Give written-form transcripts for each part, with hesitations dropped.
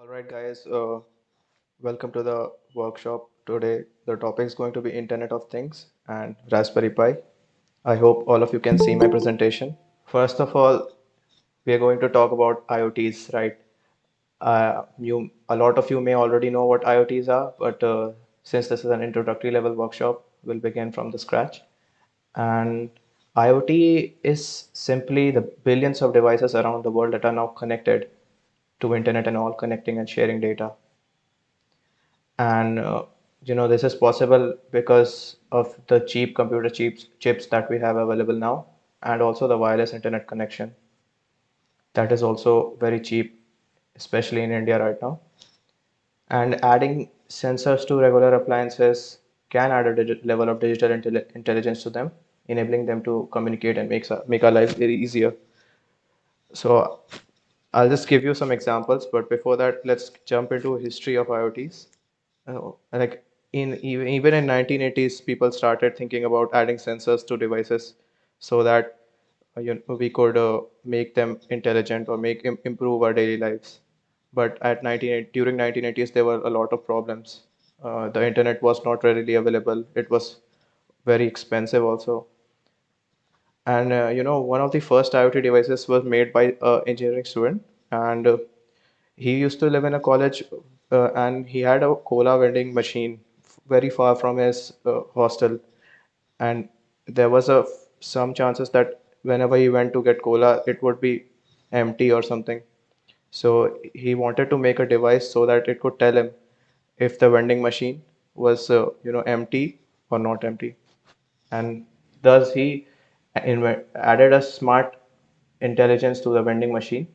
All right, guys, welcome to the workshop. Today, the topic is going to be Internet of Things and Raspberry Pi. I hope all of you can see my presentation. First of all, we are going to talk about IoTs, right? A lot of you may already know what IoTs are, but since this is an introductory level workshop, we'll begin from the scratch. And IoT is simply the billions of devices around the world that are now connected to internet and all connecting and sharing data. And this is possible because of the cheap computer chips that we have available now, and also the wireless internet connection that is also very cheap, especially in India right now. And adding sensors to regular appliances can add a level of digital intelligence to them, enabling them to communicate and make our lives very easier. So I'll just give you some examples, but before that, let's jump into history of IoTs. Like even in 1980s, people started thinking about adding sensors to devices so that we could make them intelligent or improve our daily lives. But during 1980s, there were a lot of problems. The internet was not readily available. It was very expensive also. And one of the first IoT devices was made by an engineering student, and he used to live in a college, and he had a cola vending machine very far from his hostel, and there was some chances that whenever he went to get cola, it would be empty or something. So he wanted to make a device so that it could tell him if the vending machine was empty or not empty, and thus he added a smart intelligence to the vending machine.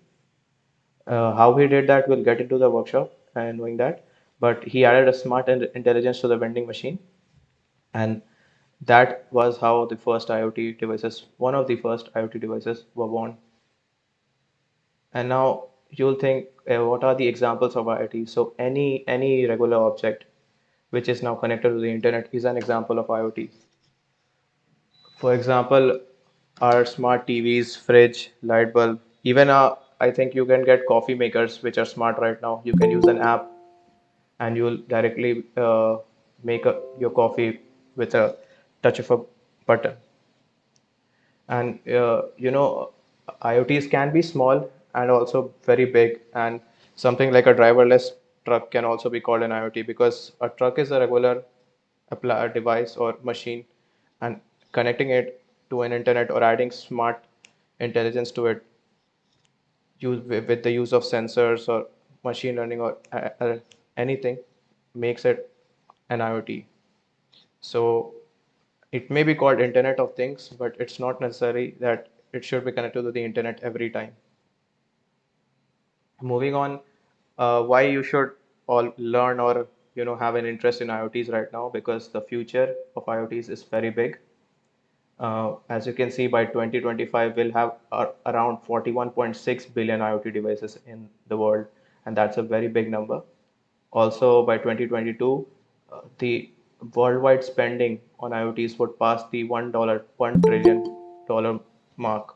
How he did that, we'll get into the workshop and knowing that. But he added a smart intelligence to the vending machine, and that was how the first IoT devices, one of the first IoT devices, were born. And now you'll think, what are the examples of IoT? So any regular object which is now connected to the internet is an example of IoT. For example, our smart TVs, fridge, light bulb, even I think you can get coffee makers which are smart right now. You can use an app and you'll directly make your coffee with a touch of a button. And IoTs can be small and also very big. And something like a driverless truck can also be called an IoT because a truck is a regular device or machine, and connecting it to an internet or adding smart intelligence to it with the use of sensors or machine learning or anything makes it an IoT. So it may be called Internet of Things, but it's not necessary that it should be connected to the internet every time. Moving on, why you should all learn or have an interest in IoTs right now, because the future of IoTs is very big. As you can see, by 2025, we'll have around 41.6 billion IoT devices in the world, and that's a very big number. Also, by 2022, the worldwide spending on IoTs would pass the $1 trillion mark.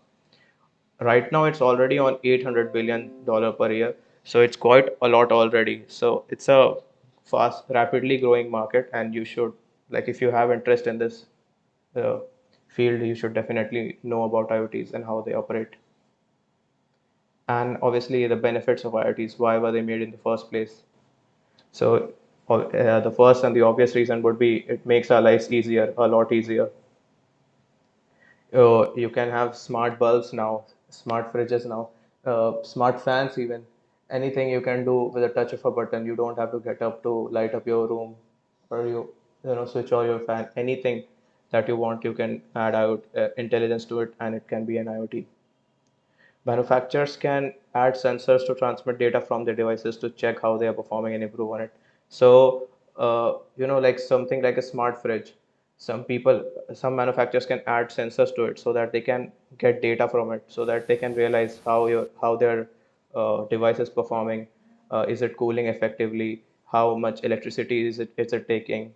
Right now, it's already on $800 billion per year, so it's quite a lot already. So it's a rapidly growing market, and you should, like, if you have interest in this uh, field, you should definitely know about IoTs and how they operate. And obviously, the benefits of IoTs, why were they made in the first place? So, the first and the obvious reason would be it makes our lives easier, a lot easier. You can have smart bulbs now, smart fridges now, smart fans even. Anything you can do with a touch of a button. You don't have to get up to light up your room, or switch on your fan. Anything that you want, you can add out intelligence to it, and it can be an IoT. Manufacturers can add sensors to transmit data from their devices to check how they are performing and improve on it. So, like something like a smart fridge, some manufacturers can add sensors to it so that they can get data from it, so that they can realize how their device is performing. Is it cooling effectively? How much electricity is it taking?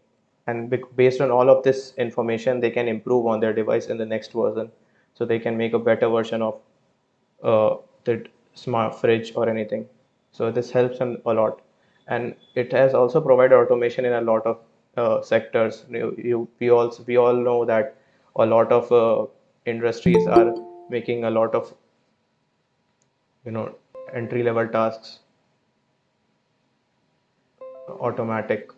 And based on all of this information, they can improve on their device in the next version, so they can make a better version of the smart fridge or anything. So this helps them a lot, and it has also provided automation in a lot of sectors. We all know that a lot of industries are making a lot of you know entry level tasks automatic.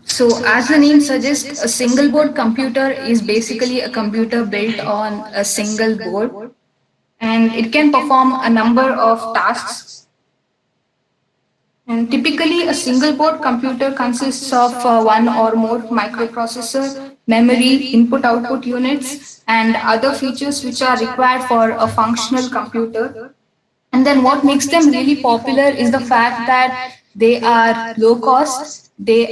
So, as the name suggests, a single board computer is basically a computer built on a single board, and it can perform a number of tasks. And typically, a single board computer consists of one or more microprocessor, memory, input output units, and other features which are required for a functional computer. And then, what makes them really popular is the fact that they are low cost, they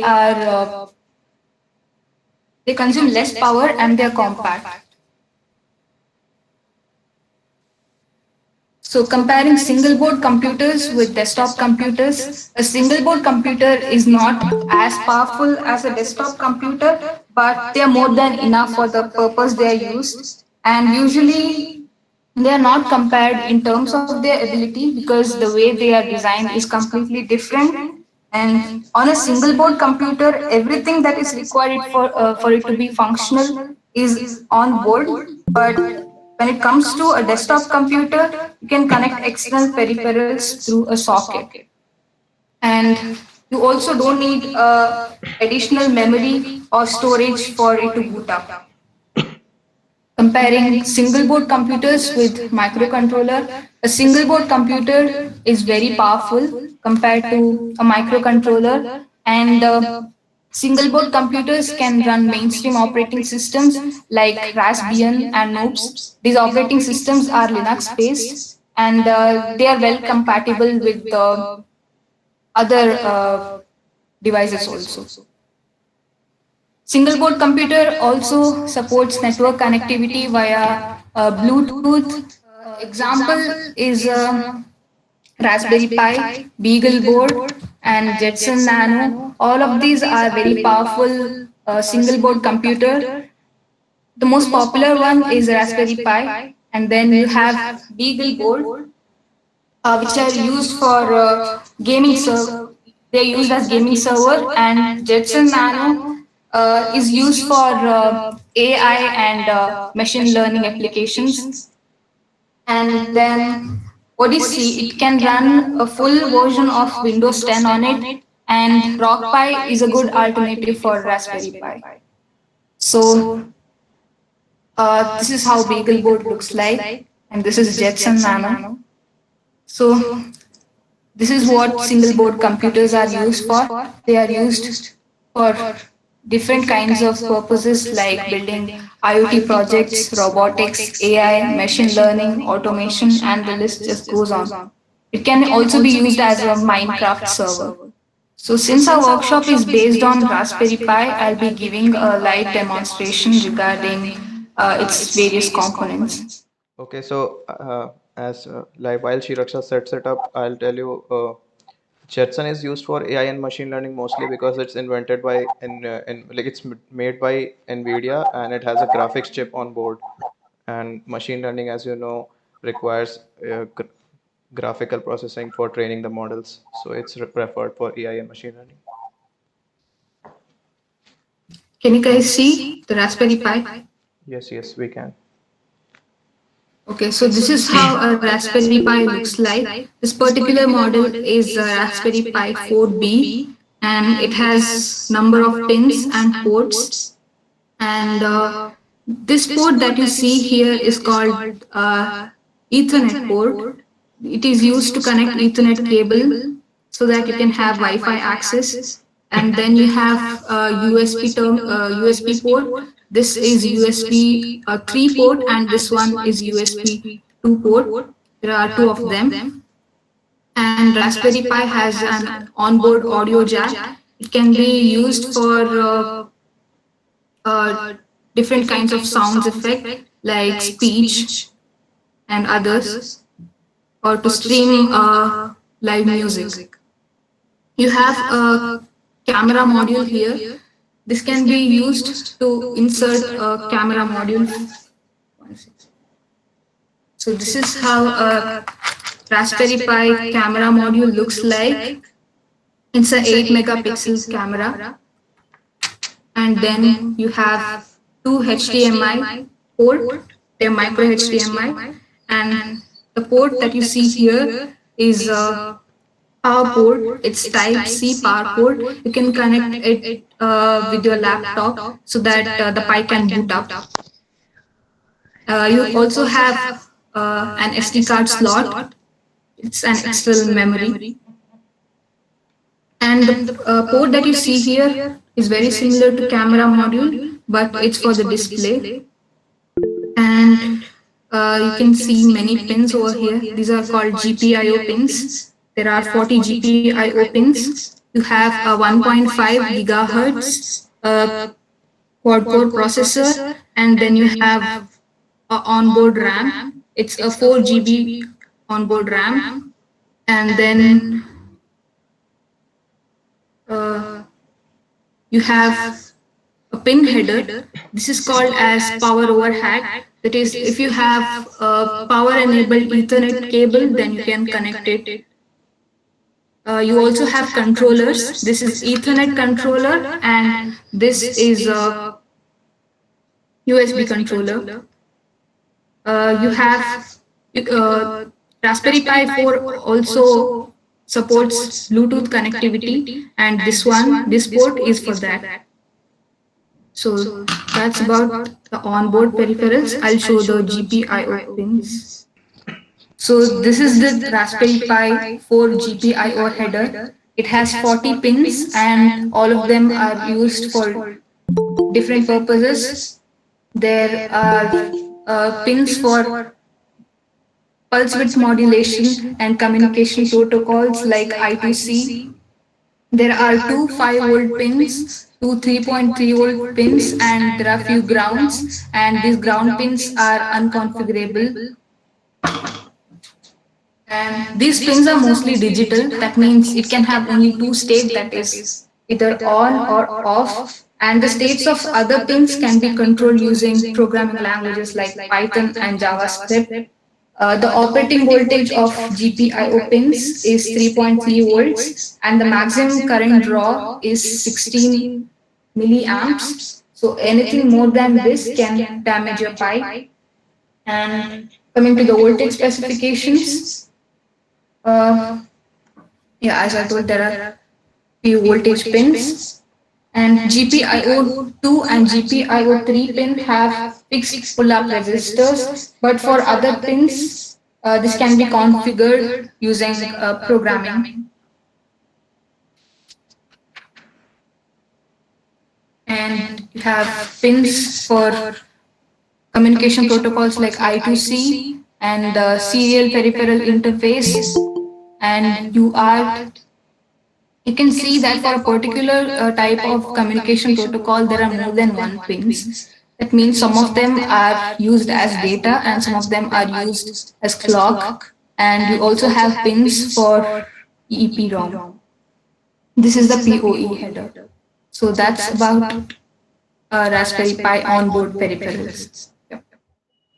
consume less power, and they are compact. So, comparing single board computers with desktop computers, a single board computer is not as powerful as a desktop computer, but they are more than enough for the purpose they are used. And usually, they are not compared in terms of their ability because the way they are designed is completely different. And on a single board computer, everything that is required for it to be functional is on board. But when it comes to a desktop computer, you can connect external peripherals through a socket. And you also don't need additional memory or storage for it to boot up. Comparing single board computers with microcontroller, a single board computer is very powerful compared to a microcontroller, and single board computers can run mainstream operating systems like Raspbian and Noops. These operating systems are Linux based, and they are well compatible with other devices also. Single board computer also supports network connectivity via Bluetooth. Example is Raspberry Pi, Beagle board, and Jetson Nano. All of these are very powerful single board computer. The most popular one is Raspberry Pi, and then you have Beagle board, which are used for gaming server. They're used as gaming server, and Jetson Nano is used for AI and machine learning applications. And then Odyssey, it can run a full version of Windows 10 on it, and RockPi is a good alternative for Raspberry Pi. So this is how BeagleBoard looks like, and this is Jetson Nano. So this is what single board computers are used for. They are used for different kinds of purposes like building IoT projects, robotics, AI, machine learning, automation, and the list just goes on. It can also be used as a Minecraft server. So, since our workshop is based on Raspberry Pi, I'll be giving a light demonstration regarding its various components. Okay, so as like while Shiraksha sets it up, I'll tell you Jetson is used for AI and machine learning mostly because it's invented by in like it's made by NVIDIA, and it has a graphics chip on board. And machine learning, as you know, requires graphical processing for training the models. So it's preferred for AI and machine learning. Can you guys see the Raspberry Pi? Yes, yes, we can. Okay, so this is how a Raspberry Pi looks like. This particular model is a Raspberry Pi 4B, and it has number of pins and ports. And this port that you see here is called Ethernet port. It is used to connect Ethernet cable so that you can have Wi-Fi access. And then you have USB port. This is USB 3 port, and this one is USB 2 port. There are two of them. And Raspberry Pi has an onboard audio jack. It can be used for uh, different kinds of sounds effect like speech and others, or to stream live music. You have a camera module here. This can be used to insert a camera module. So this is how a Raspberry Pi camera module looks like. It's a 8 megapixel camera, and then you have two HDMI port, a micro HDMI, and the port that you see here is a power port. It's Type C power port. You can connect it with your laptop so that the Pi can boot up. You also have an SD card slot. It's an external memory. And the port that you see here is very similar to camera module, but it's for the display. And you can see many pins over here. These are called GPIO pins. There are 40 GPIO pins. You have a 1.5 gigahertz quad core processor, and then you have a onboard RAM. It's a 4 GB onboard RAM, and then uh, you have a pin header. This is called as power over hack. That is, if you have a power enabled Ethernet cable, then you can connect it. You also have controllers. This is Ethernet controller, and this is a USB controller. You have uh, Raspberry Pi 4 also supports Bluetooth connectivity, and this port is for that. So that's about the onboard peripherals. I'll show the GPIO pins. So this is the Raspberry Pi 4 GPIO header. It has 40 pins and all of them are used for different purposes. There are pins for pulse width modulation and communication protocols like I2C. There are two 5-volt pins, two 3.3-volt pins, and there are few grounds. And these ground pins are unconfigurable. And these pins are mostly digital. That means it can have only two states, that is either on or off. And the states of other pins can be controlled using programming languages like Python and JavaScript. The operating voltage of GPIO pins is 3.3 volts, and the maximum current draw is 16 milliamps. So anything more than this can damage your Pi. And coming to the voltage specifications, uh, yeah, as I told, there are few voltage pins, and GPIO 2 and GPIO 3 pin have fixed pull-up resistors, but for other pins, this can be configured using programming. And you have pins for communication protocols like I2C and the serial peripheral interface and UART. You can see that for a particular type of communication protocol, there are more than one pins. That means some of them are used as data and some of them are used as clock. And you also have pins for EEPROM. This is the PoE header. So that's about Raspberry Pi onboard peripherals.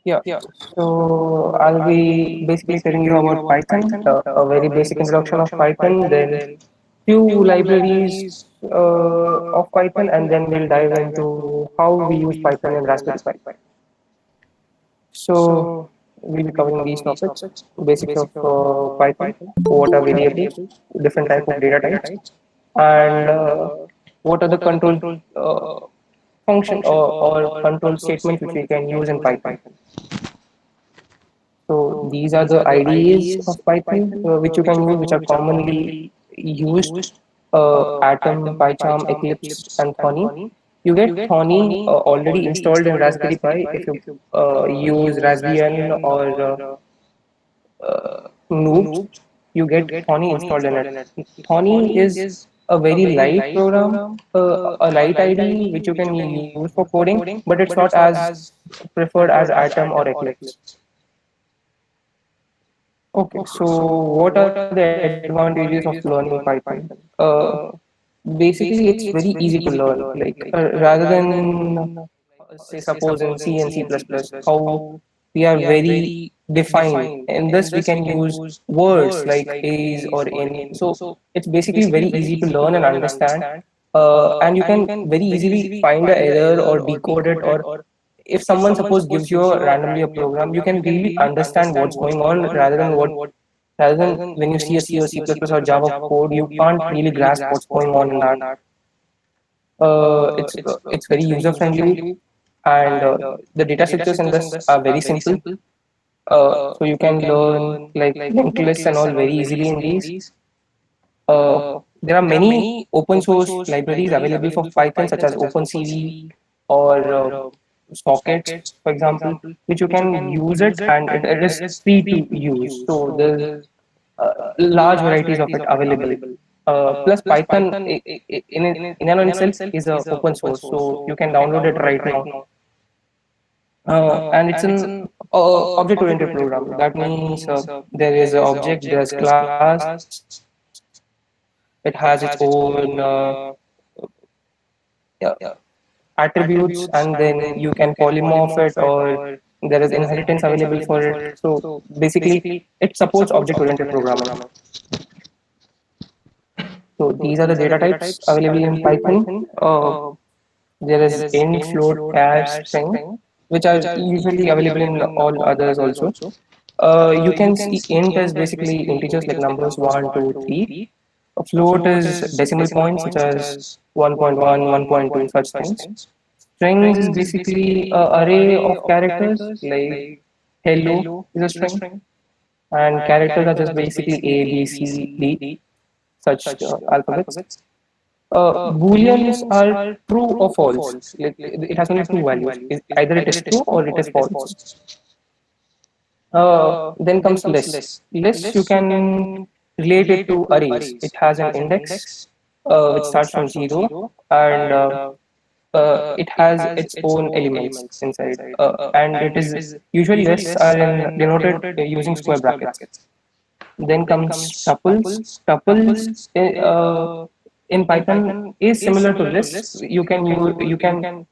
Yep. Yeah, so I'll be basically telling you about Python, a very basic introduction of Python, then few libraries of Python, and then we'll dive into how we use Python in Raspberry Pi. So we'll be covering these topics: basics of Python, what are variables, different type of data types, and what are the control function or control statements which we can use in Python. So these are the IDEs of Python which you can use, which are commonly used: Atom, PyCharm, Eclipse, and Thonny. You get Thonny already installed in Raspberry Pi if you use Raspbian or Noobs. You get Thonny installed in it. Thonny is a very light program, a light IDE which you can use for coding, but it's not as preferred as Atom or Eclipse. Okay, so what are the advantages of learning Python? Basically, it's very easy to learn. Like rather than say suppose in C and C++, how we are very define. In this, we can use words like is or in. So it's basically very easy to learn and understand. And you can very easily find a error or decode it, or if someone suppose gives you randomly a program, you can really understand what's going on rather than when you see a C or C++ or Java code, you can't really grasp what's going on in that. It's very user friendly, and the data structures in this are very simple. So you can learn like linked lists and all very easily in these. There are many open source libraries available for Python, such as OpenCV or Sockets, for example, which you can use it, and it is free to use. So there's large varieties of it available. Plus, Python in and on itself is a open source, so you can download it right now. And it's an object-oriented programming. That means there is an object, there's class, it has its own yeah, attributes, and then you can polymorph it, or there is inheritance available for it. So basically, it supports object-oriented programming. So these are the data types available in Python. There is int, float, char, string, which are usually available in all others also. You can see int as basically integers like numbers 1, 2, 3. A float is decimal points such as 1.1, 1.2, such things. Strings is basically an array of characters like hello is a string, and characters are just basically A, B, C, D, such alphabets. Booleans are true or false. Like it has only two values. Either it is true or it is false. Then comes list. List you can relate it to arrays. It has an index which starts from 0, and it has its own elements inside. And it is usually lists are denoted using square brackets. Then comes tuples. Tuples in Python is similar to lists. You can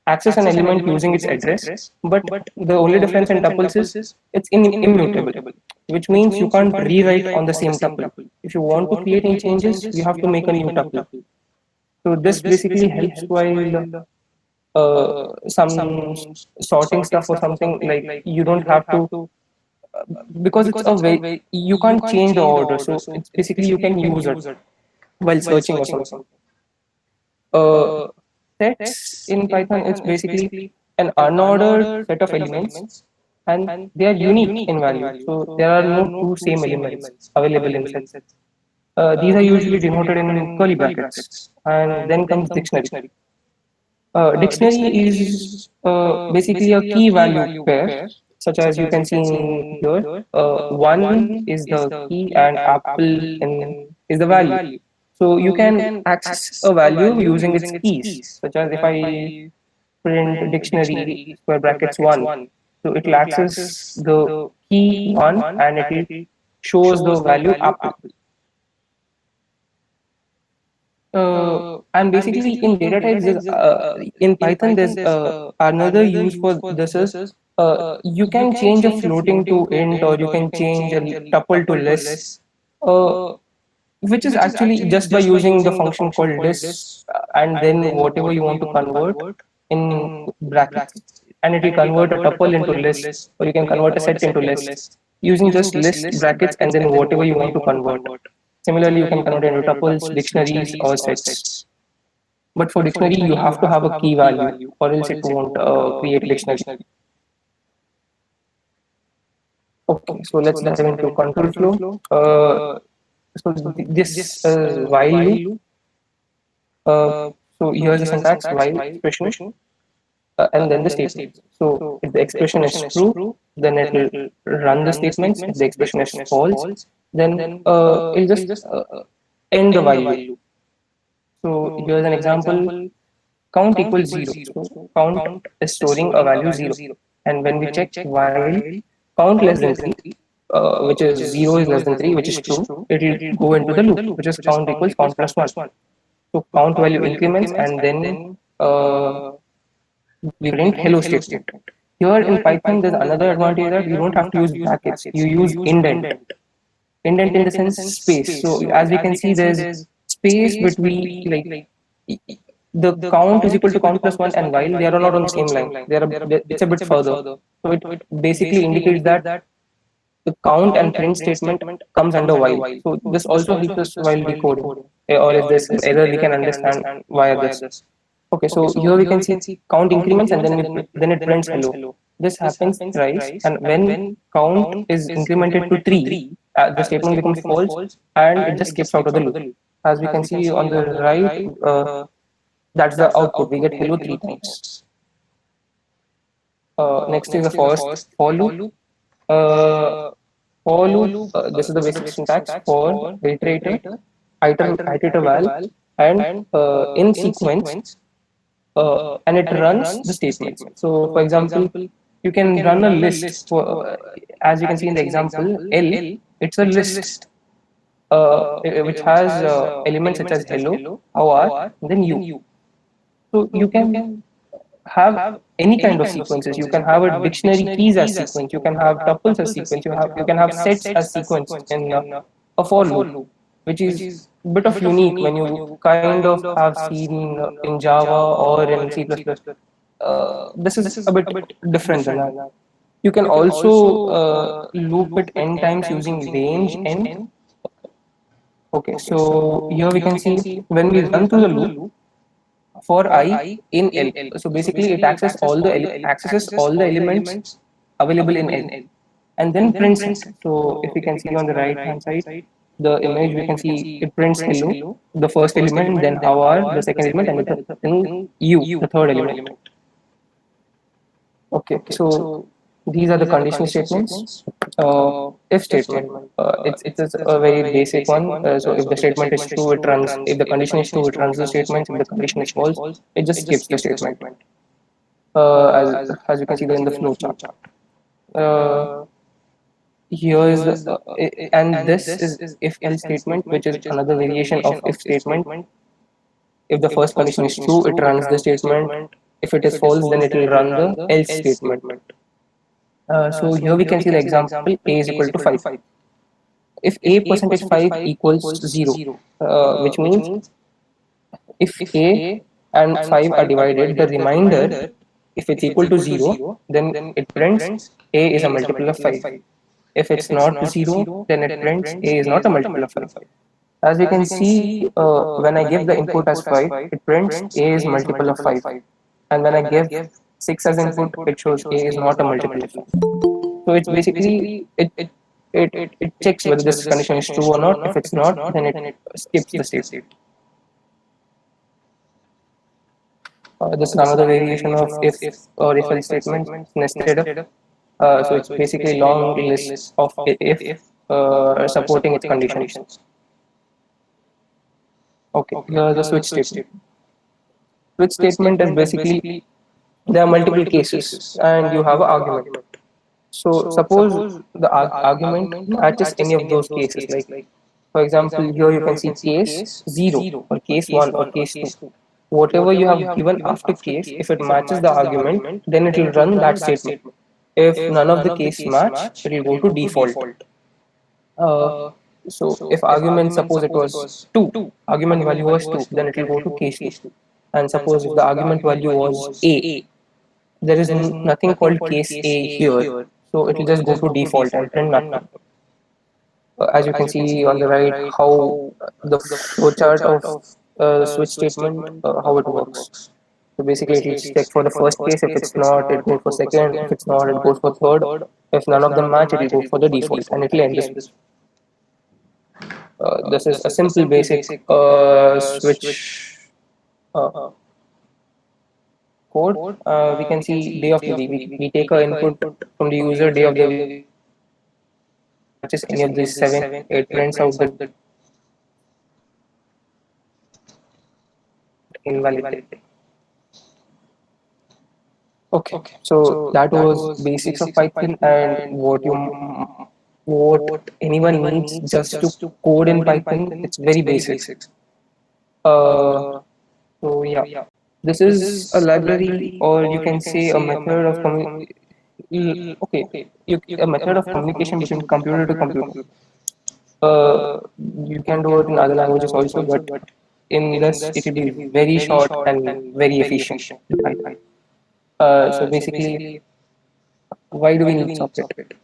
access an element using its address, but the only difference in tuples is it's immutable, which means you can't rewrite on the same tuple. If you want to create any changes, you have to make a new tuple. So this basically helps while some sorting stuff or something, like you don't have to, because it's a way you can't change the order, so it's basically you can use it while searching or something. uh, Sets in Python, it's basically an unordered set of elements, and they are unique in value, so there are no two same elements available in sets. These are usually denoted in curly brackets. And then comes dictionary. Dictionary is basically a key value pair, such as you can see in here. One is the key and apple is the value. So you can access a value using its keys, such as if I print dictionary square brackets 1, so it will access the key 1 and it will shows the value apple. And basically in data types, in Python, there's another use for this is you can change a floating to int, or you can change a tuple to list, uh, which is actually just by using the function called list, and then whatever you want to convert in brackets, and it will convert a tuple into list, or you can convert a set into list using just list brackets and then whatever you want to convert. Similarly, you can convert into tuples, dictionaries, or sets. But for dictionary, you have to have a key value, or else it won't create a dictionary. Okay, so let's dive into control flow. This while loop. So here's the syntax: while expression, and then the statement. So if the expression is true, then it will run the statements. If the expression is false, then it'll just end the while loop. So here's an example: count equals 0. So count is storing a value 0. And when we check while count less than 3, which is 0 is less than 3, which is true, it will go into the loop, which is count equals count plus 1. So count value increments, and then we print hello statement. Here in Python, there's another advantage that you don't have to use brackets. You use indent. Indent in the sense space. So as we can see, there's space between like the count is equal to count plus one, and while they are not on the same line, it's a bit further. So it basically indicates that the count and print statement comes under while. So this also helps us while decoding. Or if there's some error, we can understand via this. Okay, so here we can see count increments and then it prints hello. This happens thrice, and when count is incremented to 3, the statement becomes false and it just skips out of the loop. As we can see on the right, that's the output. We get hello 3 times. Next is the first for loop. Uh, for loop, this is the basic syntax for iterator, iterator val, and in sequence, and it runs the statements. So, for example, you can run a list for, as you can see in the example, L, it's a list which has elements such as hello, how are, then you. So you can have any kind of sequences. You can have a dictionary keys as sequence. You can have tuples as sequence. You can have sets as sequence in a for loop, which is a bit of unique when you kind of have seen in Java or in C++. This is a bit different than that. You can also loop it n times using range n. Okay, so here we can see when we run through the loop for I in L. So basically, it accesses all the elements available in L, and then prints it. So if we can see on the right hand side, the image we can see it prints hello, the first element, then how are the second element, and then you, the third element. Okay, so these are the conditional statements. If statement, it's a very basic one. So if the statement is true, it runs. If the condition is true, it runs the statement. If the condition is false, it just skips the statement. As you can see in the flow chart. Here is the and this is if else statement, which is another variation of if statement. If the first condition is true, it runs the statement. If it is false, then it will run the else statement. So here we can see the example a is equal to 5. If a percentage 5 equals 0, which means if a and 5 are divided, the remainder, if it's equal to 0, then it prints a is a multiple of 5. If it's not 0, then it prints a is not a multiple of 5. As you can see, when I give the input as 5, it prints a is multiple of 5. And when I give 6 as input, it shows a is not a multiple of 5. So it's basically, it checks whether this condition is true or not. If it's not, then it skips the state. This is another variation of if or if else statements nested up. So it's basically long list of if supporting its conditions. Okay, here's the switch statement. Switch statement is basically there are multiple cases and you have an argument. So suppose the argument matches any of those cases. Like for example, here you can see case 0 or case 1 or case 2. Whatever you have given after case, if it matches the argument, then it will run that statement. If none of the case match, it will go to default. So if argument, suppose it was 2, argument value was 2, then it will go to case 2. And suppose if the argument value was a, there is nothing called case a here. So it will just go to default and print nothing. As you can see on the right, how the flowchart of switch statement, how it works. So basically, it will check for the first case. If it's not, it goes for second. If it's not, it goes for third. If none of them match, it will go for the default, and it will end this. This is a simple basic switch code. We can see day of the week. We take our input from the user, day of the week. Matches any of these 7. It prints out the invalid. Okay, so that was basics of Python and what anyone needs just to code in Python. It's very basic. So yeah, this is a library, or you can say a method of Okay, a method of communication between computer to computer. Uh, you can do it in other languages also, but in this it will be very short and very efficient, right? So basically, why do we need socket?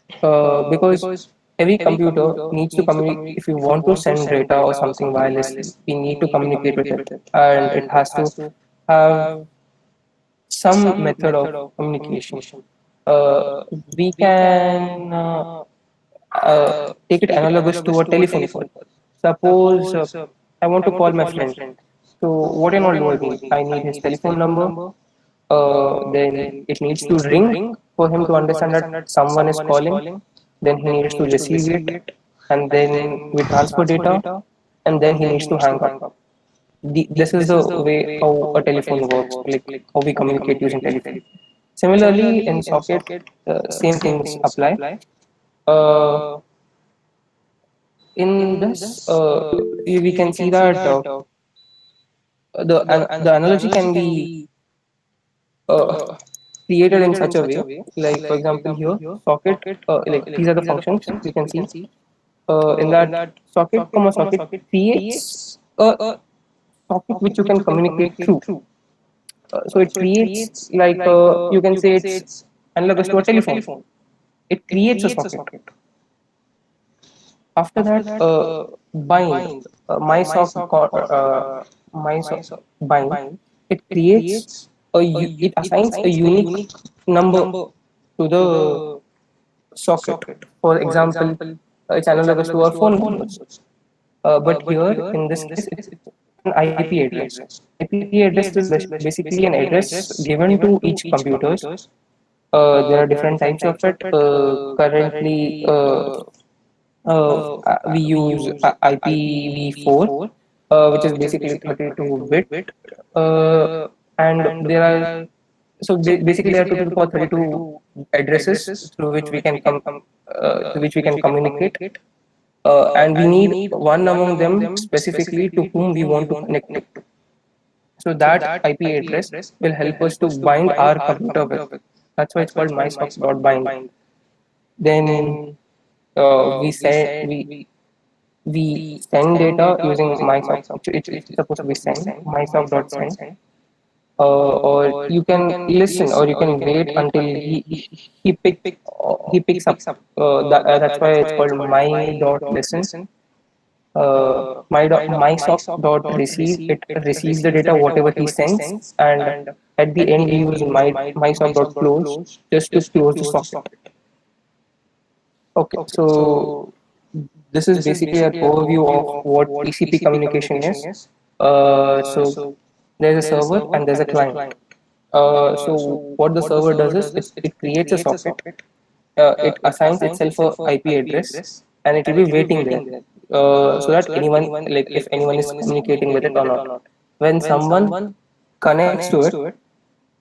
Because every computer needs to communicate. If you want to send data or something wirelessly, we need to communicate with it, and it has to have some method of communication. Uh, we can take it analogous to a telephone call. Suppose I want to call my friend. So what and all do I need? I need his telephone number. Then it needs to ring for him to understand that someone is calling. Then he needs to receive it, and then we transfer data, and then he needs to hang up. This is the way how a telephone works, like how we communicate using telephone. Similarly, in socket, same things apply. Uh, in this, we can see that the analogy can be uh, created in such a way, like for example here, socket, like these are the functions we can see. In that socket, comma socket creates a socket which you can communicate through. So it creates like you can say it's analogous to a telephone. It creates a socket. After that, bind my sock bind. It creates it assigns a unique number to the socket. For example, it's analogous to our phone numbers. But here in this case, it's an IP address. IP address is basically an address given to each computers. There are different types of it. Currently, we use IPv4, which is basically 32-bit, uh, and there are basically there are total for 32 addresses through which we can communicate, and we need one among them specifically to whom we want to connect to. So that IP address will help us to bind our computer with. That's why it's called mysock.bind. Then we send data using mysock. It's supposed to be send mysock.send. Or you can listen, or you can wait until he pick he picks up. That's why it's called my.listen. My sock.receive, it receives the data whatever he sends, and at the end we use my sock.close just to close the socket. Okay, so this is basically an overview of what TCP communication is. So there's a server and there's a client. So what the server does is it creates a socket. It assigns itself a IP address, and it will be waiting there, so that anyone, like if anyone is communicating with it or not. When someone connects to it,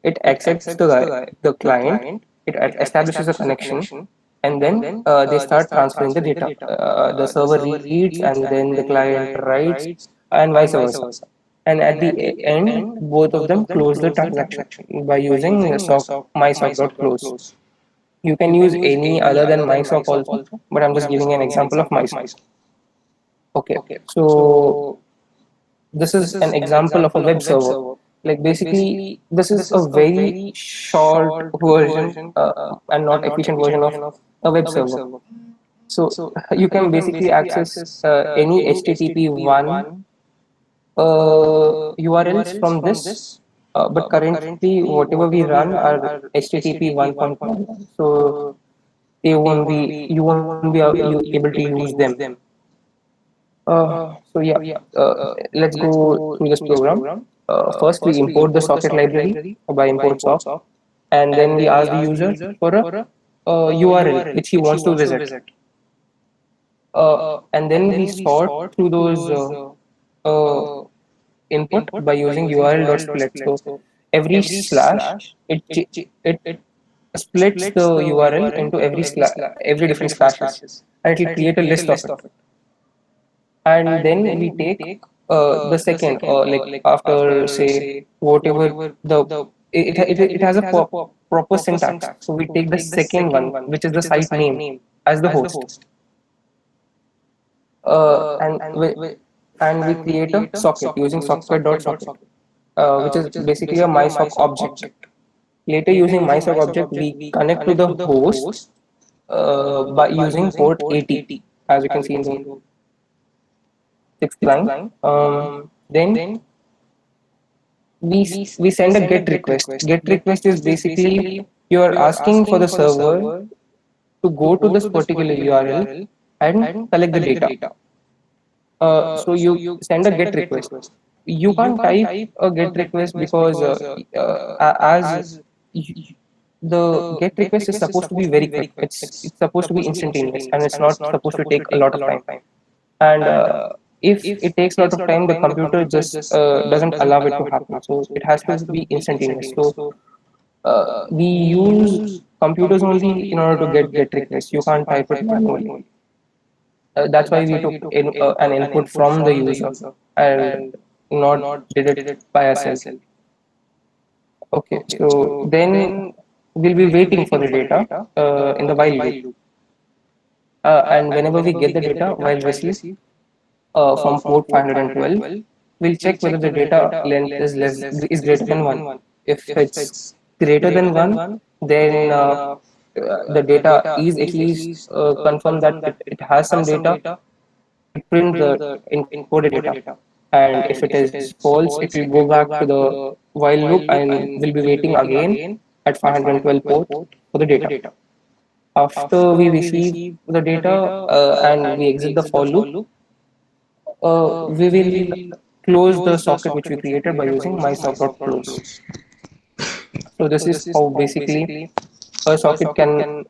it accepts the client. It establishes a connection, and then they start transferring the data. The server reads, and then the client writes, and vice versa. And at the end, both of them close the transaction by using the mysock.close. You can use any other than mysock also, but I'm just giving an example of mysock. Okay, so this is an example of a web server. Like basically, this is a very short version and not efficient version of a web server. So you can basically access any HTTP1 URLs from this, but currently whatever we run are HTTP 1.1, so you won't be able to use them. So yeah, let's go through this program. First, we import the socket library by import sock, and then we ask the user for a URL which he wants to visit, and then we sort through those uh, input by using url.split. So every slash, it splits the URL into every different slashes, and it will create a list of it. And then we take the second, or like after say whatever the it has a proper syntax. So we take the second one, which is the site name, as the host, and we create a socket using socket.socket, which is basically a MySock object. Later, using MySock object, we connect to the host by using port 80, as you can see in the sixth line. Then we send a get request. Get request is basically you are asking for the server to go to this particular URL and collect the data. So you send a get request. You can't type a get request because as y- the get request is supposed to be very quick. It's supposed to be instantaneous, and it's not supposed to take a lot of time. And if it takes a lot of time, the computer just doesn't allow it to happen. So it has to be instantaneous. So we use computers only in order to get requests. You can't type it manually. That's why we took an input from the user and not did it by ourselves. Okay, so then we'll be waiting for the data in the while loop. And whenever we get the data while receive from port 512, we'll check whether the data length is greater than 1. If it's greater than 1, then the data is at least confirm that it has some data. It will print the encoded data. And if it is false, it will go back to the while loop and will be waiting again at 512 port for the data. After we receive the data and we exit the for loop, we will close the socket which we created by using mysock.close. So this is how basically a socket can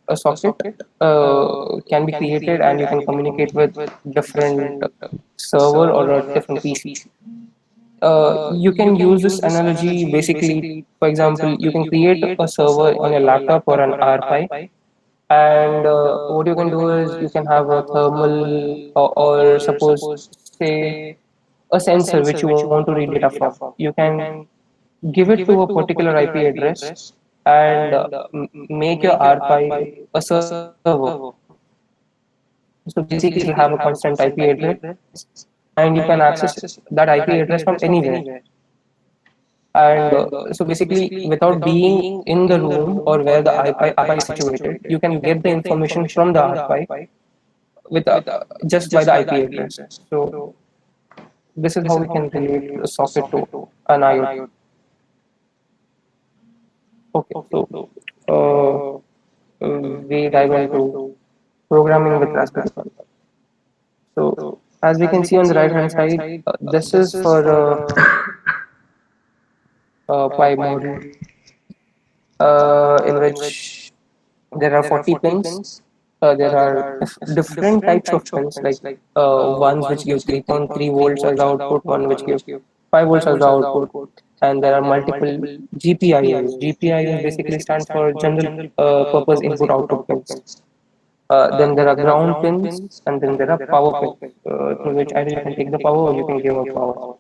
be created and you can communicate with different server or a different PC. You can use this analogy basically. For example, you can create a server on your laptop or an RPi, and what you can do is you can have a thermal or suppose say a sensor which you want to read data from. You can give it to a particular IP address and make your RPi a server. So basically, it will have a constant IP address, and you can access that IP address from anywhere. And so basically, without being in the room or where the RPi is situated, you can get the information from the RPi with just by the IP address. So this is how we can relate a socket to an IoT. Okay, so uh, we dive into programming with Raspberry Pi. So as we can see on the right hand side, this is for Pi model in which there are 40 pins. There are different types of pins, like ones which give 3.3 volts as the output, one which give 5 volts as the output, and there are multiple GPIOs. GPIOs basically stand for general purpose input output pins. Then there are ground pins, and then there are power pins, through which either you can take the power or you can give a power.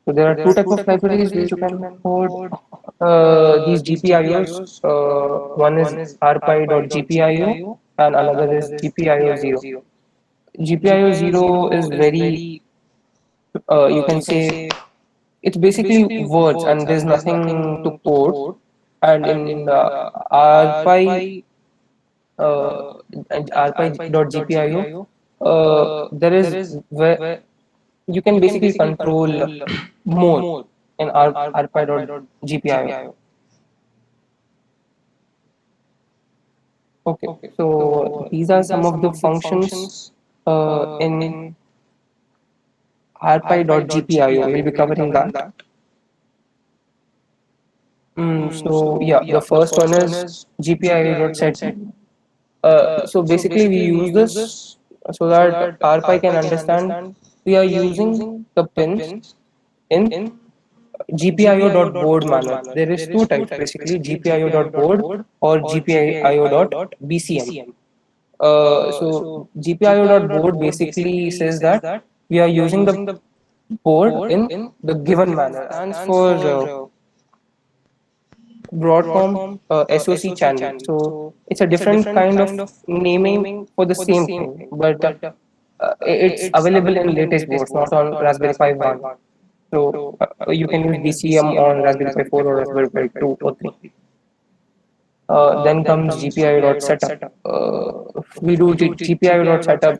So there are two type of libraries which you can code these GPIOs. One is rpi.gpio and another is GPIO0. GPIO0 is very, you can say, it's basically words and there's nothing to code. And in rpi rpi.gpio, there is where you can basically control more in rpi.gpio. Okay, so these are some of the functions in rpi.gpio. We'll be covering that. So yeah, the first one is gpio.set. So basically we use this so that rpi can understand we are using the pins in GPIO.board manner. There is two types basically, GPIO.board or GPIO.BCM. So GPIO.board basically says that we are using the board in the given manner. Stands for Broadcom SoC channel. So it's a different kind of naming for the same thing, but it's available in latest boards, not on Raspberry Pi 1. So you can use BCM on Raspberry Pi 4 or Raspberry Pi 2 or 3. Then comes GPIO dot setup. We do GPIO dot setup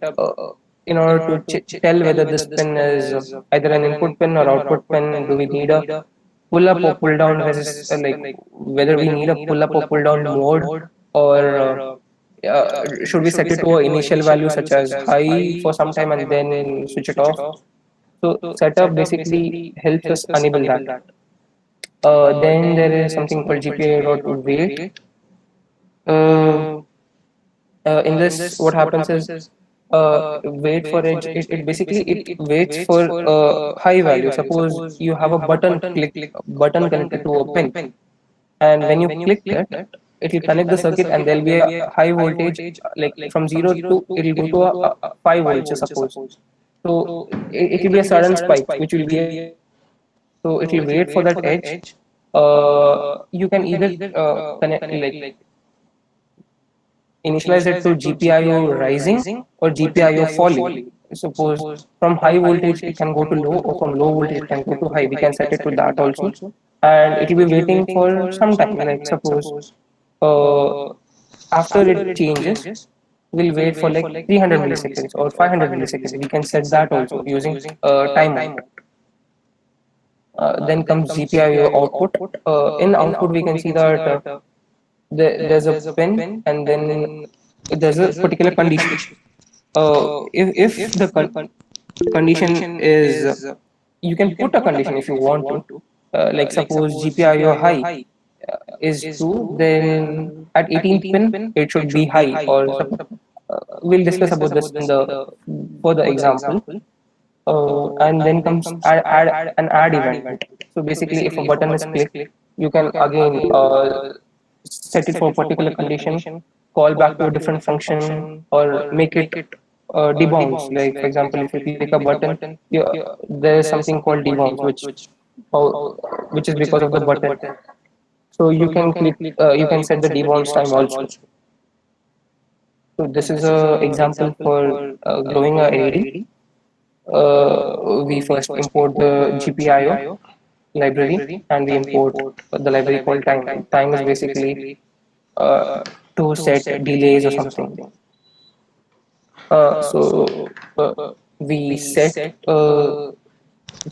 in order to tell whether this pin is either an input pin or output pin. Do we need a pull up or pull down like whether we need a pull up or pull down mode, or should we set it to an initial value such as high for some time and then switch it off. So setup basically helps us enable that. Then there is something called GPIO dot wait. uh, in this what happens is wait for it basically it waits for a high value. Suppose you have a button connected to a pin, and when you click that, it will connect the circuit and there'll be a high voltage, like from 0 to it'll go to a 5 volts, suppose. So it will be a sudden spike which will be a so it will wait for that edge. You can either connect like initialize it to GPIO rising or GPIO falling. Suppose from high voltage it can go to low, or from low voltage it can go to high. We can set it to that also, and it will be waiting for some time. Like suppose uh, after it changes, we'll wait for like 300 milliseconds or 500 milliseconds. We can set that also using timer. Then comes GPIO output. In output, we can see that there's a pin, and then there's a particular condition. If the condition is you can put a condition if you want to. Like suppose GPIO high is true, then at 18th pin it should be high. Or we'll discuss about this in the further example. And then comes an add event. So basically, if a button is clicked, you can again set it for a particular condition, call back to a different function, or make it debounce. Like for example, if you click a button, there is something called debounce, uh, which is because of the button. So you can set the debounce time also. So this is a example for glowing a LED. We first import the GPIO library, and we import the library called time. Time is basically uh, to set delays or something. So we set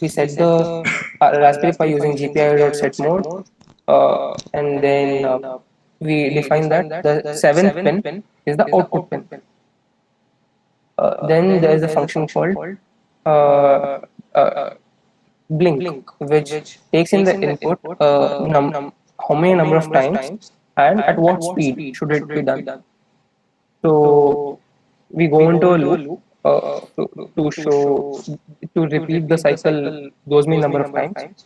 we set the Raspberry Pi using GPIO.set mode, and then we define that the seventh pin is the output pin. Then there is a function called uh, uh, blink, which takes in the input how many number of times and at what speed should it be done. So we go into a loop to show to repeat the cycle those many number of times,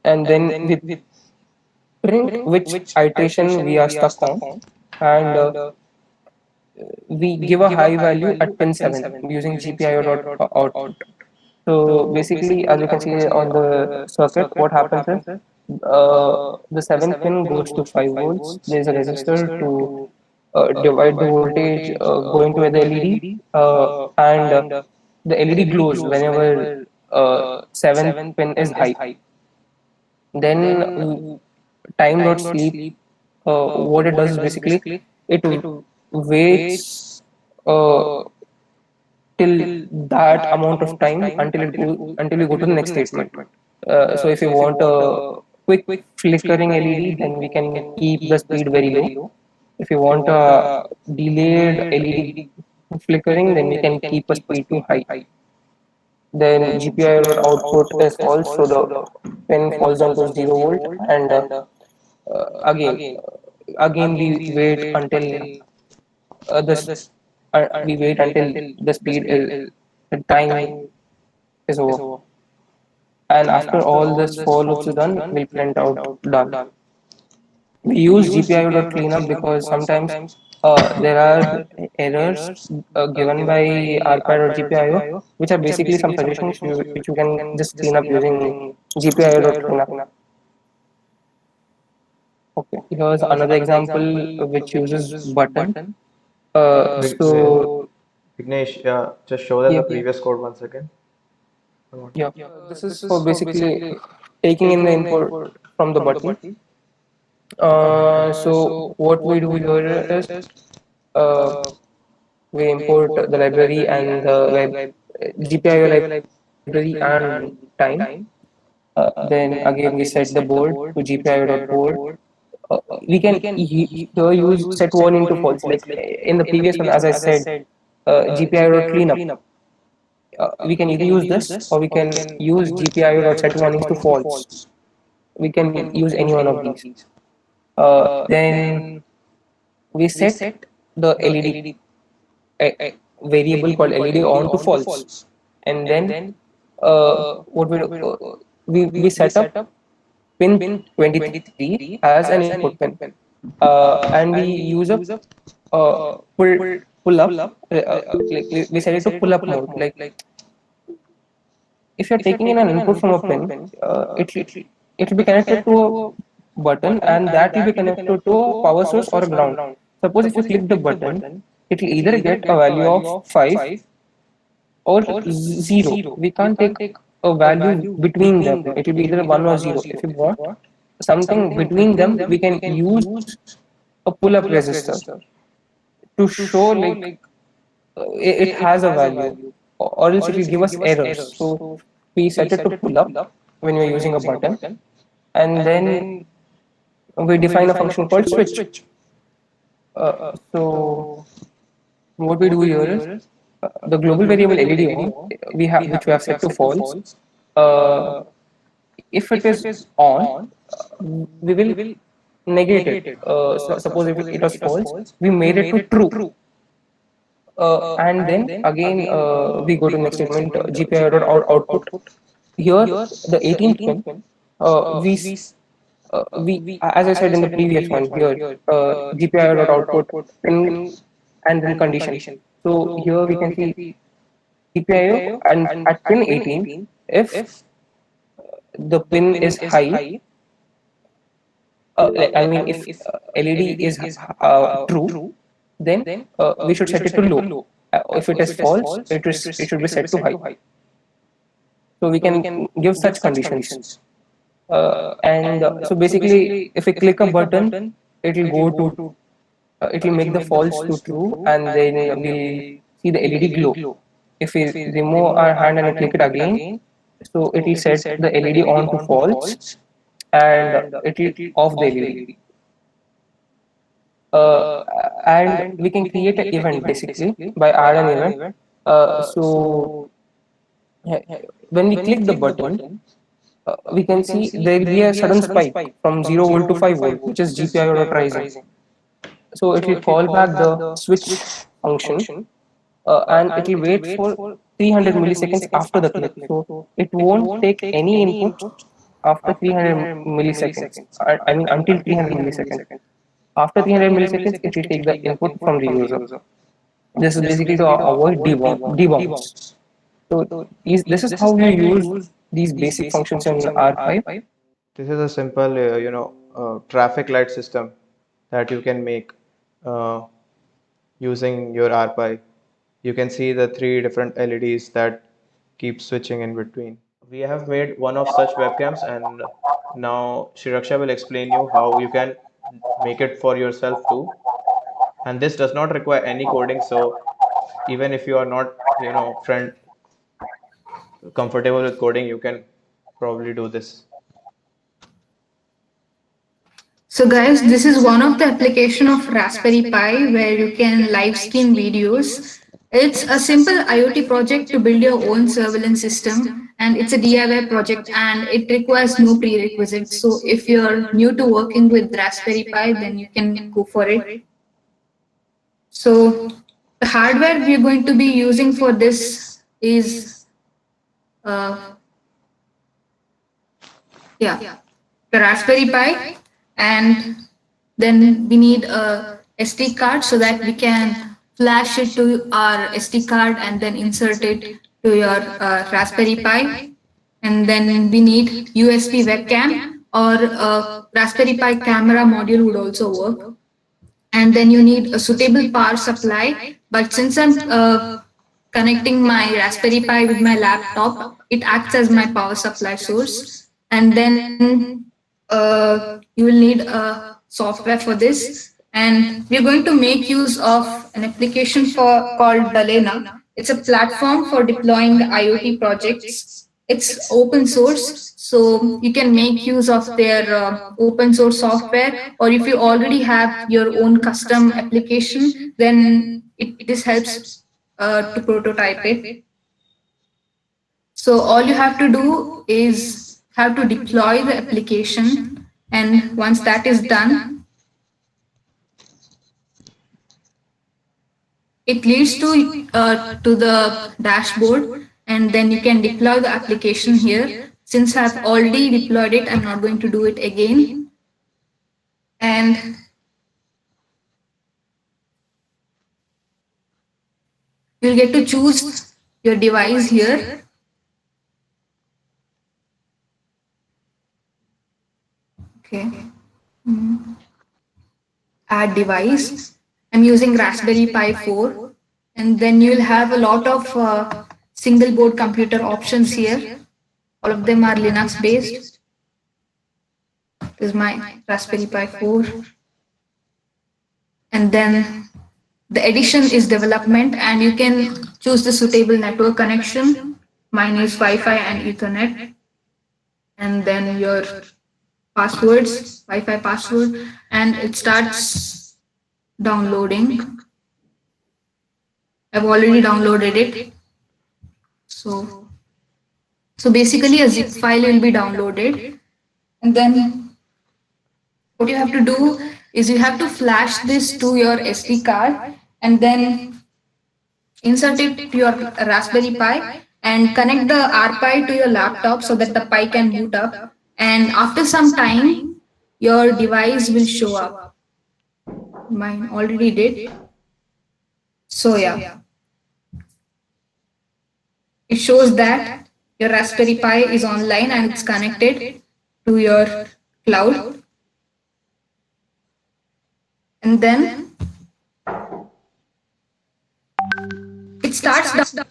and then we print which iteration we are stuck on, and we give a high value at pin 7 using GPIO.output. So basically, as you can see on the circuit, what happens is the seventh pin goes to 5 volts. There is a resistor to divide the voltage going to the LED, and the LED glows whenever seventh pin is high. Then time dot sleep, what it does is basically it waits till that amount of time until we go to the next statement. So if you want a quick flickering LED, then we can keep the speed very low. If you want a delayed LED flickering, then we can keep a speed too high. Then GPIO output is false, so the pin falls down to 0 volt, and again we wait until this we wait until the speed is the time is over. And after all this for loops is done, we'll print out done. We use GPIO.cleanup because sometimes there are errors given by RPAD or GPIO, which are basically some suggestions which you can just clean up using GPIO.cleanup. Okay, here's another example which uses button. Wait, So Vignesh, just show them yeah, the previous code once again. I want to. yeah. This is for basically taking in the input from the button. So what we do here is uh, we import the library and the GPIO library and time. Then again we set the board to GPIO.board. We can here use set one into false. Like in the previous one, as I said, GPIO.cleanup. We can either use this or we can use GPIO.set warnings to false. We can use any one of these. Then we set the LED a variable called LED on to false, and then what we do, we set up pin 23 as an input pin, and we use a pull pull up like we set it to pull up mode. Like if you're taking in an input from a pin, it will be connected to a button, and that will be connected to a power source or a ground. Suppose if you click the button, it will either get a value of 5 or 0. We can't take a value between them. It will be either 1 or 0. If you want something between them, we can use a pull up resistor to show like it has a value, or else it will give us errors. So we set it to pull up when we're using a button, and then we define a function called switch. So what we do here is the global variable LED on we have which we have set to false. Uh, if it is on, we will negate it. Suppose if it was false, we made it to true. And then again we go to next statement, GPIO.output. Here the 18th pin, we as I said in the previous one here, GPIO.output pin and then condition. So here we can see GPIO and at pin 18, if the pin is high, like, I mean if LED is true, then we should set it to low. If it is false, it should be set to high. So we can give such conditions. And so basically, if we click a button, it will go to it will make the false to true, and then we'll see the LED glow. If we remove our hand and click it again, so it will set the LED on to false, and it will off the LED. Uh, and we can create an event basically by add an event. So when we click the button, we can see there will be a sudden spike from 0 volt to 5 volt, which is GPIO rising. So it will call back the switch function, and it will wait for 300 milliseconds after the click. So it won't take any input after 300 milliseconds. I mean until 300 milliseconds. After 300 milliseconds, it will take the input from the user. This is basically to avoid debounce. So this is how you use these basic functions in R5. This is a simple, traffic light system that you can make uh, using your RPi. You can see the three different LEDs that keep switching in between. We have made one of such webcams, and now Shiraksha will explain you how you can make it for yourself too. And this does not require any coding, so even if you are not, friend comfortable with coding, you can probably do this. So guys, this is one of the application of Raspberry Pi where you can live stream videos. It's a simple IoT project to build your own surveillance system, and it's a DIY project and it requires no prerequisites. So if you're new to working with Raspberry Pi, then you can go for it. So the hardware we're going to be using for this is uh, yeah, the Raspberry Pi, and then we need a SD card so that we can flash it to our SD card and then insert it to your Raspberry Pi. And then we need USB webcam or a Raspberry Pi camera module would also work. And then you need a suitable power supply. But since I'm connecting my Raspberry Pi with my laptop, it acts as my power supply source. And then you will need a software for this. And we're going to make use of an application called Balena. It's a platform for deploying IoT projects. It's open source, so you can make use of their open source software, or if you already have your own custom application, then this helps to prototype it. So all you have to do is have to deploy the application, and once that is done, it leads to the dashboard, and then you can deploy the application here. Since I've already deployed it, I'm not going to do it again. And you'll get to choose your device here. Okay. Add device. I'm using Raspberry Pi 4. And then you'll have a lot of single board computer options here. All of them are Linux based. This is my Raspberry Pi 4. And then the edition is development, and you can choose the suitable network connection. Mine is Wi-Fi and Ethernet. And then your passwords, Wi-Fi password, and it starts downloading. I've already downloaded it. So, so basically a zip file will be downloaded, and then what you have to do is you have to flash this to your SD card, and then insert it to your Raspberry Pi and connect the RPi to your laptop so that the Pi can boot up. And after some time, your device will show up. Mine already did. So yeah, it shows that your Raspberry Pi is online and it's connected to your cloud. And then it starts down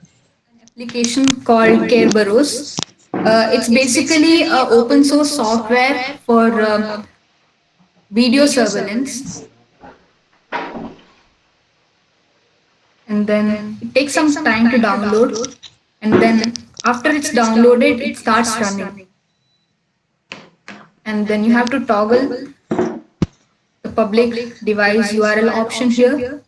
an application called Kerberos. It's basically a open source software for video surveillance. And then it takes some time to download. And then after it's downloaded, it starts running. And then you have to toggle the public device URL option here,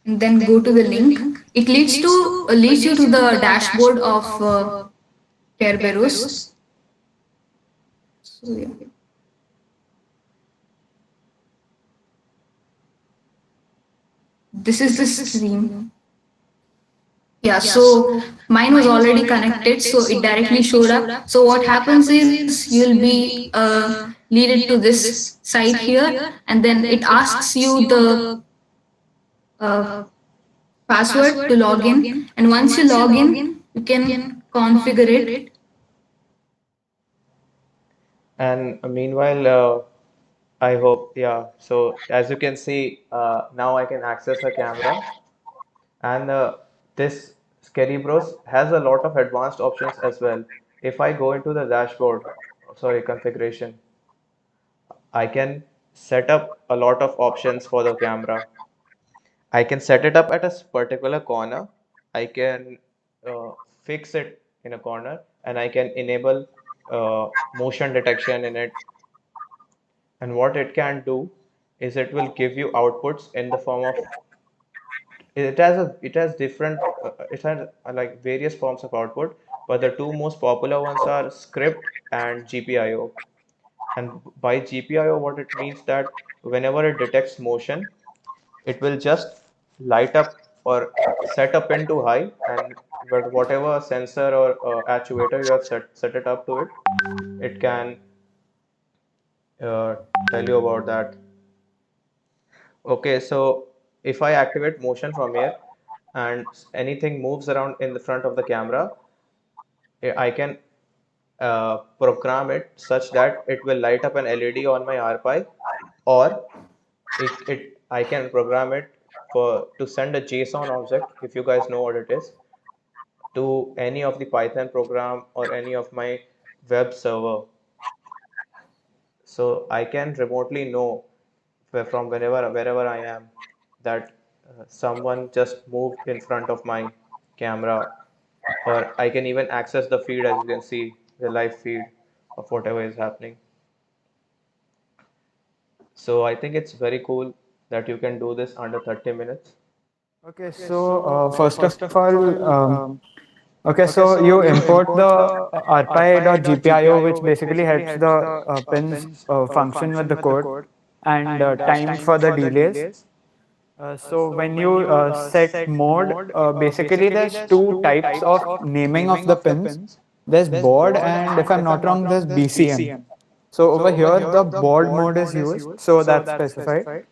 and then go to the link. It leads you to the dashboard of Kerberos. So yeah. This is the stream. Yeah, so mine was already connected, so it directly showed up. So what happens is you'll be leaded to this site here, and then it asks you the uh, password to log in. And once you log in, you can configure it. And meanwhile, I hope, yeah. So as you can see, now I can access a camera, and this Scary Bros has a lot of advanced options as well. If I go into the dashboard, sorry, configuration, I can set up a lot of options for the camera. I can set it up at a particular corner. I can uh, fix it in a corner, and I can enable motion detection in it. And what it can do is it will give you outputs in the form of, it has different it has like various forms of output, but the two most popular ones are script and GPIO. And by GPIO, what it means that whenever it detects motion, it will just light up or set a pin to high, and whatever sensor or actuator you have set it up to it, it can uh, tell you about that. Okay, so if I activate motion from here and anything moves around in the front of the camera, I can program it such that it will light up an LED on my RPi, or I can program it for to send a JSON object, if you guys know what it is, to any of the Python program or any of my web server. So I can remotely know from wherever I am that someone just moved in front of my camera, or I can even access the feed, as you can see, the live feed of whatever is happening. So I think it's very cool that you can do this under 30 minutes. Okay, so first of all, okay, so you import the rpi.gpio, which basically helps the pins function with the code and time for the delays. So when you set mode, basically there's two types of naming of the pins. There's baud and if I'm not wrong, there's BCM. So over here, the baud mode is used, so that's specified.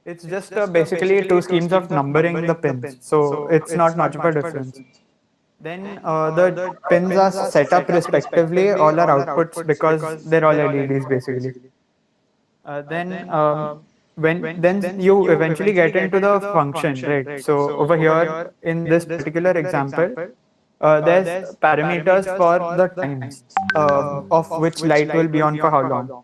It's just basically two schemes of numbering the pins, so it's not much of a difference. Then the pins are set up respectively, all are outputs because they're all LEDs basically. Then when then you eventually get into the function, right? So over here in this particular example, there's parameters for the times of which light will be on for how long.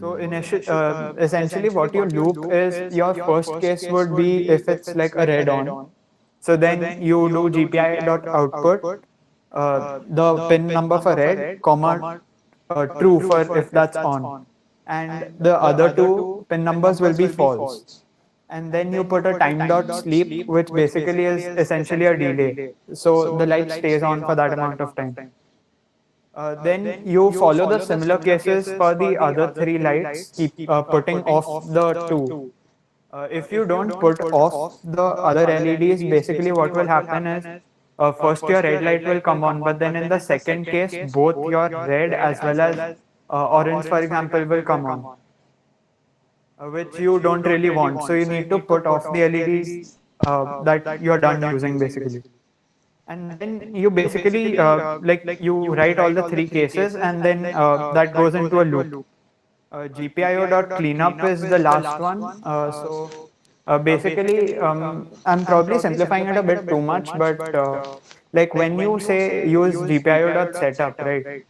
So essentially, what you loop is your first case would be if it's like a red on. So then you do GPI.output the pin number for red, comma true for if that's on, and the other two pin numbers will be false. And then you put a time dot sleep, which basically is essentially a delay. So the light stays on for that amount of time. Then you follow the similar cases for the other three lights, keep putting off the two. If you don't put off the other LEDs, basically what will happen is first your red light will come on, but then in the second case, both your red as well as orange, for example, will come on, which you don't really want. So you need to put off the LEDs that you're done using basically. And then you basically like you write all the three cases and then that goes into a loop. GPIO.cleanup is the last one. Basically, I'm probably simplifying it a bit too much, but like when you say use GPIO.setup, right?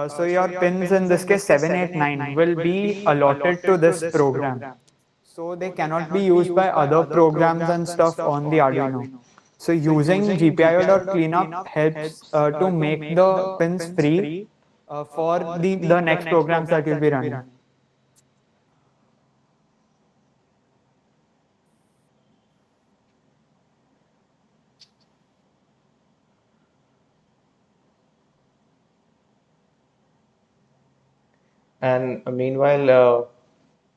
So your pins in this case 7, 8, 9 will be allotted to this program. So they cannot be used by other programs and stuff on the Arduino. So using GPIO.cleanup helps to make the pins free for the next programs that you'll be running. And meanwhile,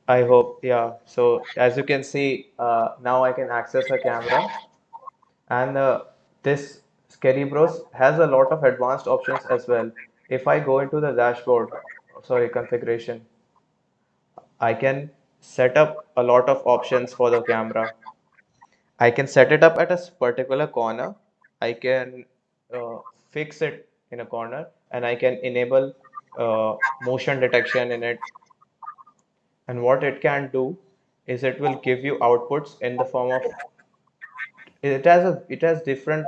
I hope, yeah. So as you can see, now I can access a camera, and this Scary Bros has a lot of advanced options as well. If I go into the dashboard, sorry, configuration, I can set up a lot of options for the camera. I can set it up at a particular corner. I can fix it in a corner, and I can enable motion detection in it. And what it can do is it will give you outputs in the form of, it has different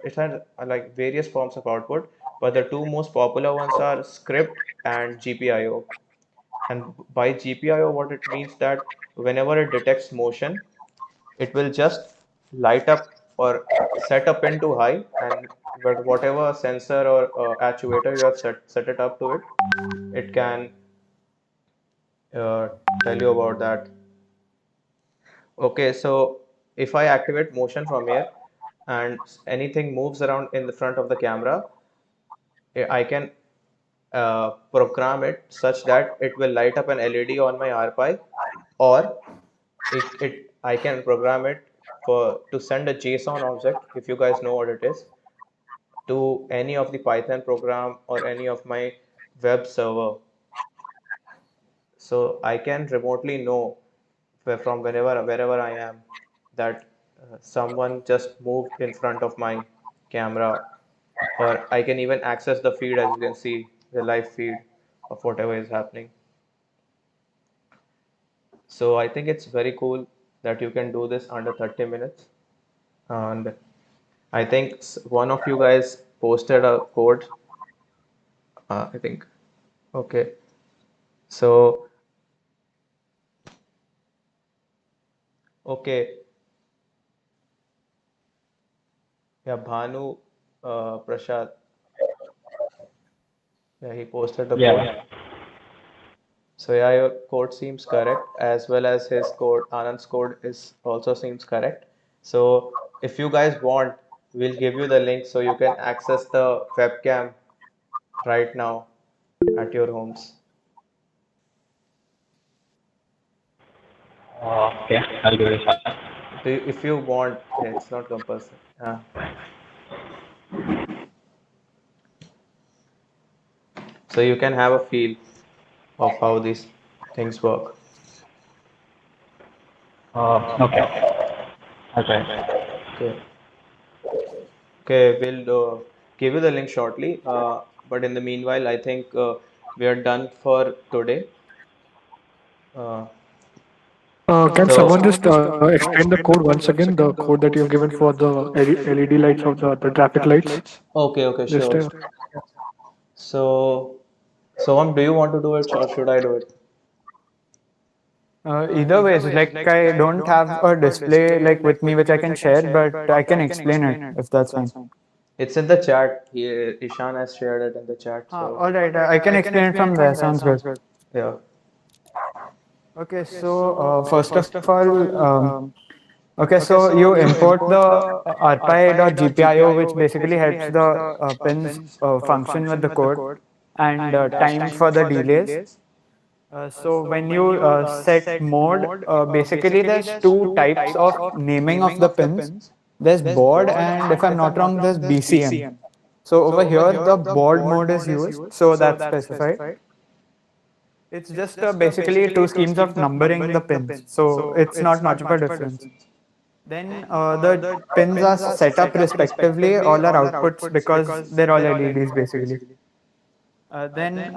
it has like various forms of output, but the two most popular ones are script and GPIO. And by GPIO, what it means that whenever it detects motion, it will just light up or set a pin to high, and whatever sensor or actuator you have set it up to it, it can uh, tell you about that. Okay, so if I activate motion from here and anything moves around in the front of the camera, I can program it such that it will light up an LED on my RPi, or I can program it for to send a JSON object, if you guys know what it is, to any of the Python program or any of my web server. So I can remotely know from wherever I am that someone just moved in front of my camera, or I can even access the feed, as you can see, the live feed of whatever is happening. So I think it's very cool that you can do this under 30 minutes. And I think one of you guys posted a code. I think. Okay. So, okay. Yeah, Bhanu Prasad. Yeah, he posted the code. Yeah. So yeah, your code seems correct, as well as his code, Anand's code is also seems correct. So if you guys want, we'll give you the link so you can access the webcam right now at your homes. Okay, I'll give it a shot. If you want, it's not compulsory. So you can have a feel of how these things work. Okay, I'll try. Okay. Okay, we'll give you the link shortly. But in the meanwhile, I think we are done for today. Uh, Can so, someone just explain the code once again? The code that you've given for the LED lights of the traffic lights. okay, okay, Just sure. So, Soham, do you want to do it or should I do it? Either ways, like I don't have a display like with me which I can share, but I can explain it if that's fine. It's in the chat. Ishan has shared it in the chat. So, All right, I can explain it from there. Sounds good. yeah. Okay, so first of all, okay, so you import the arpai.gpio, which basically helps the pins function with the code and time for the delays. So when you set mode, basically there's two types of naming of the pins. There's baud and if I'm not wrong, there's BCM. So over here, the baud mode is used, so that's specified. It's just basically two schemes of numbering the pins, so it's not much of a difference. Then the pins are set up respectively, all are outputs because they're all LEDs basically. Then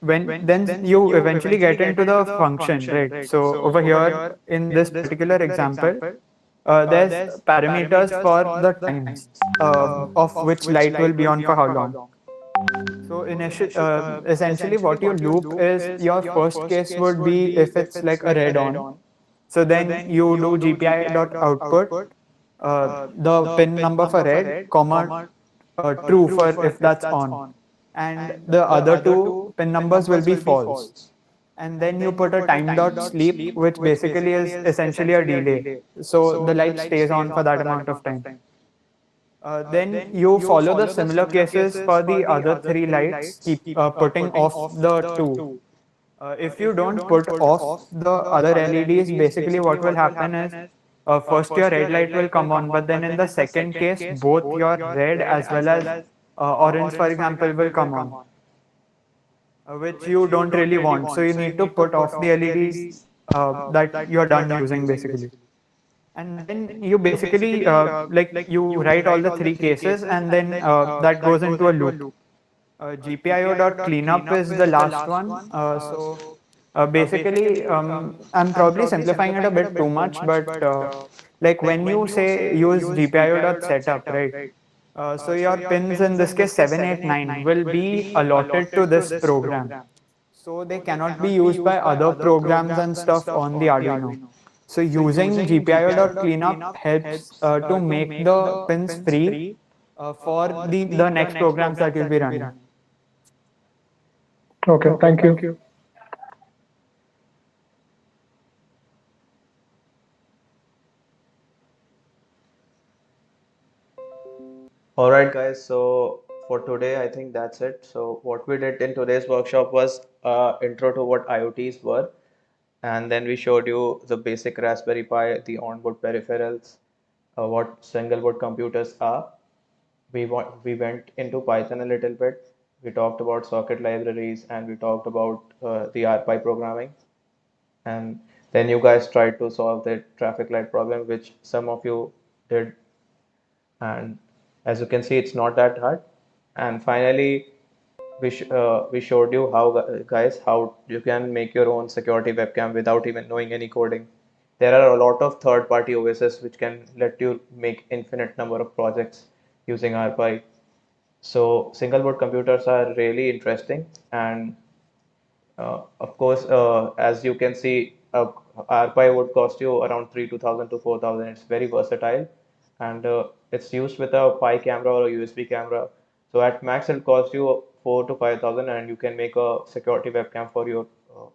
then you eventually get into the function, right? So over here in this particular example, there's parameters for the times of which light will be on for how long. So essentially what you loop is your first case would be if it's like a red on. So then you do GPI.output the pin number for red, comma true for if that's on. And the other two pin numbers will be false. And then you put a time dot sleep, which basically is essentially a delay. So the light stays on for that amount of time. Then you follow the similar cases for the other three lights, keep putting off the two. If you don't put off the other LEDs, basically what will happen is first your red light will come on, but then in the second case, both your red as well as orange, for example, will come on, which you don't really want. So you need to put off the LEDs that you're done using basically. And then you basically like you write all the three cases and then that goes into a loop. GPIO.cleanup is the last one. Basically, I'm probably simplifying it a bit too much, but like when you say use GPIO.setup, right? So your pins in this case 7, 8, 9 will be allotted to this program. So they cannot be used by other programs and stuff on the Arduino. So using GPIO.cleanup helps to make the pins free for the next programs that you'll be running. Okay, thank you. All right, guys. So for today, I think that's it. So what we did in today's workshop was intro to what IoTs were, and then we showed you the basic Raspberry Pi, the onboard peripherals, what single board computers are. We went into Python a little bit. We talked about socket libraries and we talked about the RPi programming. And then you guys tried to solve the traffic light problem, which some of you did. And As you can see, it's not that hard. And finally, we showed you how, guys, how you can make your own security webcam without even knowing any coding. There are a lot of third-party OSs which can let you make infinite number of projects using RPi. So single board computers are really interesting, and of course, as you can see, RPi would cost you around 3,000 to 4,000. It's very versatile, and it's used with a Pi camera or a USB camera. So at max, it'll cost you 4 to 5,000, and you can make a security webcam for your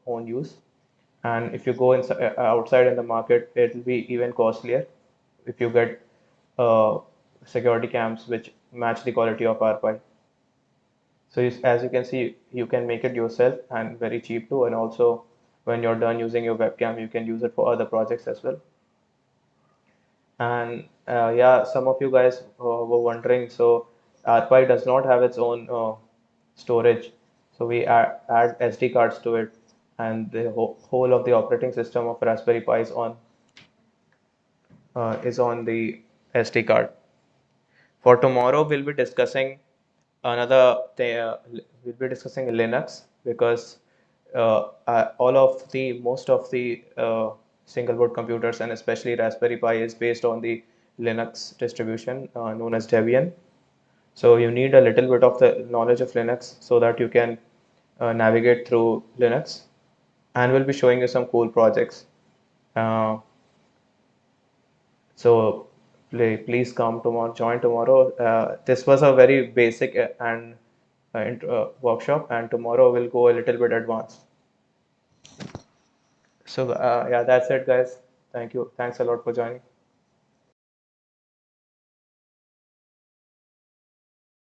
own use. And if you go inside, outside in the market, it'll be even costlier if you get uh, security cams which match the quality of RPi. So as you can see, you can make it yourself and very cheap too. And also, when you're done using your webcam, you can use it for other projects as well. And yeah, some of you guys were wondering, so RPi does not have its own storage. So we add SD cards to it, and the whole of the operating system of Raspberry Pi is on the SD card. For tomorrow, we'll be discussing we'll be discussing Linux because most of the single board computers and especially Raspberry Pi is based on the Linux distribution known as Debian. So you need a little bit of the knowledge of Linux so that you can navigate through Linux, and we'll be showing you some cool projects. Uh, so please come tomorrow, join tomorrow. This was a very basic and workshop, and tomorrow we'll go a little bit advanced. So yeah, that's it, guys. Thank you. Thanks a lot for joining.